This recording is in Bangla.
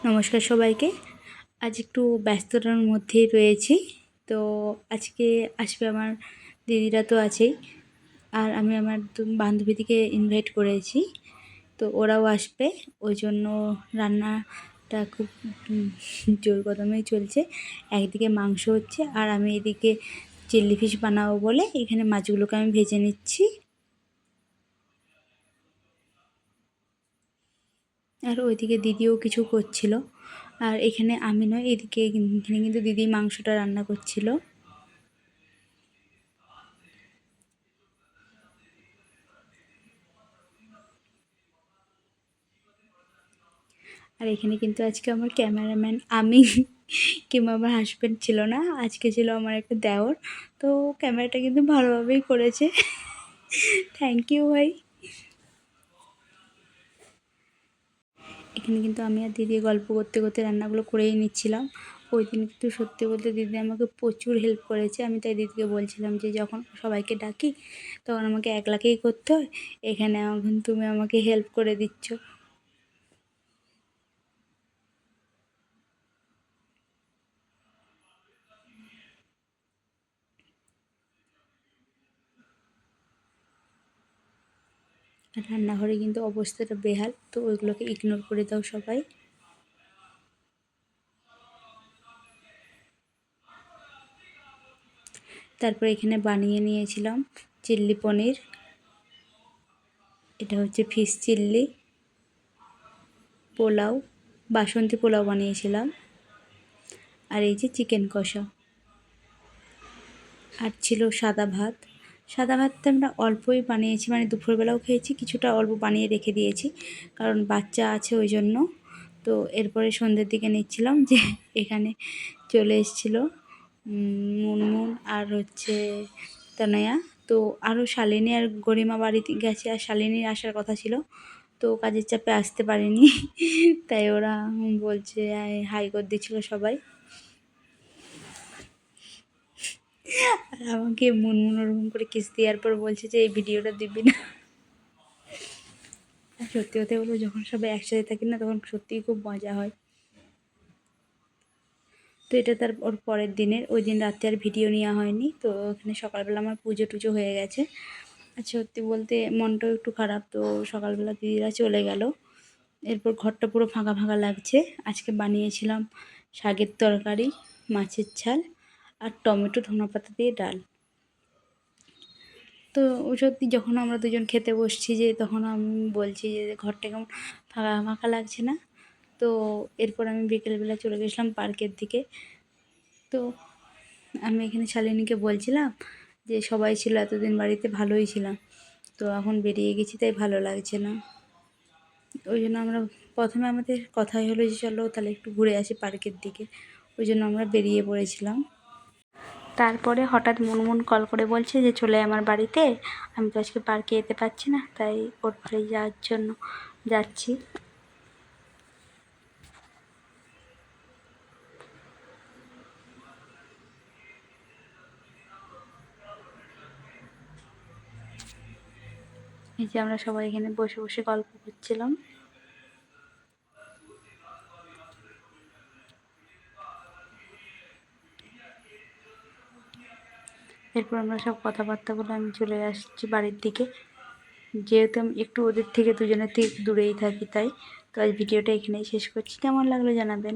নমস্কার সবাইকে। আজ একটু ব্যস্ততার মধ্যেই রয়েছি। তো আজকে আসবে আমার দিদিরা তো আছেই, আর আমি আমার বান্ধবীদিকে ইনভাইট করেছি, তো ওরাও আসবে। ওই জন্য রান্নাটা খুব জোর কদমেই চলছে। একদিকে মাংস হচ্ছে আর আমি এদিকে চিলি ফিশ বানাবো বলে এখানে মাছগুলোকে আমি ভেজে নিচ্ছি। আর ওইদিকে দিদিও কিছু করছিল, আর এখানে আমি নয়, এখানে কিন্তু দিদি মাংসটা রান্না করছিল। আর এখানে কিন্তু আজকে আমার ক্যামেরাম্যান আমি কিংবা আমার হাজব্যান্ড ছিল না, আজকে ছিল আমার একটা দেওর। তো ক্যামেরাটা কিন্তু ভালোভাবেই করেছে, থ্যাংক ইউ ভাই। এখানে কিন্তু আমি আর দিদি গল্প করতে করতে রান্নাগুলো করেই নিচ্ছিলাম। ওই দিন কিন্তু সত্যি বলতে দিদি আমাকে প্রচুর হেল্প করেছে। আমি তাই দিদিকে বলছিলাম যে যখন সবাইকে ডাকি তখন আমাকে একলাকেই করতে হয়, এখানে এখন তুমি আমাকে হেল্প করে দিচ্ছ। আর রান্নাঘরে কিন্তু অবস্থাটা বেহাল, তো ওইগুলোকে ইগনোর করে দাও সবাই। তারপর এখানে বানিয়ে নিয়েছিলাম চিল্লি পনির, এটা হচ্ছে ফিশ চিল্লি, পোলাও, বাসন্তী পোলাও বানিয়েছিলাম, আর এই যে চিকেন কষা, আর ছিল সাদা ভাত। সাদা ভাতটা আমরা অল্পই বানিয়েছি, মানে দুপুরবেলাও খেয়েছি, কিছুটা অল্প বানিয়ে রেখে দিয়েছি কারণ বাচ্চা আছে ওই জন্য। তো এরপরে সন্ধ্যের দিকে নিচ্ছিলাম যে এখানে চলে এসেছিলো মুনমুন আর হচ্ছে তনয়া। তো আরও শালিনী আর গরিমা বাড়িতে গেছে, আর শালিনীর আসার কথা ছিল, তো কাজের চাপে আসতে পারেনি তাই ওরা বলছে হাই করে দিচ্ছিলো সবাই। আর আমাকে মুনমুন ওরকম করে কিস দেওয়ার পর বলছে যে এই ভিডিওটা দিবি না। সত্যি কথা বলবো, যখন সবাই একসাথে থাকি না তখন সত্যিই খুব মজা হয়। তো এটা তার ওর পরের দিনের, ওই দিন রাতে আর ভিডিও নেওয়া হয়নি। তো এখানে সকালবেলা আমার পুজো টুজো হয়ে গেছে। আর সত্যি বলতে মনটাও একটু খারাপ, তো সকালবেলা দিদিরা চলে গেল। এরপর ঘরটা পুরো ফাঁকা ফাঁকা লাগছে। আজকে বানিয়েছিলাম শাকের তরকারি, মাছের ঝাল আর টমেটো ধনেপাতা দিয়ে ডাল। তো সত্যি যখন আমরা দুজন খেতে বসছি যে তখন আমি বলছি যে ঘরটা কেমন ফাঁকা ফাঁকা লাগছে না। তো এরপর আমি বিকেলবেলা চলে গেছিলাম পার্কের দিকে। তো আমি এখানে শালিনীকে বলছিলাম যে সবাই ছিল এতদিন বাড়িতে, ভালোই ছিলাম, তো এখন বেরিয়ে গেছি তাই ভালো লাগছে না। ওই জন্য আমরা প্রথমে আমাদের কথাই হলো যে চলো তাহলে একটু ঘুরে আসি পার্কের দিকে, ওই জন্য আমরা বেরিয়ে পড়েছিলাম। তারপরে হঠাৎ মুনমুন কল করে বলছে যে চলে আমার বাড়িতে, আমি তো আজকে পার্কে যেতে পারছি না, তাই ওর বাড়ি যাওয়ার জন্য যাচ্ছি। এই যে আমরা সবাই এখানে বসে বসে গল্প করছিলাম। এরপর আমরা সব কথাবার্তা বলে আমি চলে আসছি বাড়ির দিকে, যেহেতু আমি একটু ওদের থেকে দুজনের থেকে দূরেই থাকি তাই। তো আজ ভিডিওটা এখানেই শেষ করছি, কেমন লাগলো জানাবেন।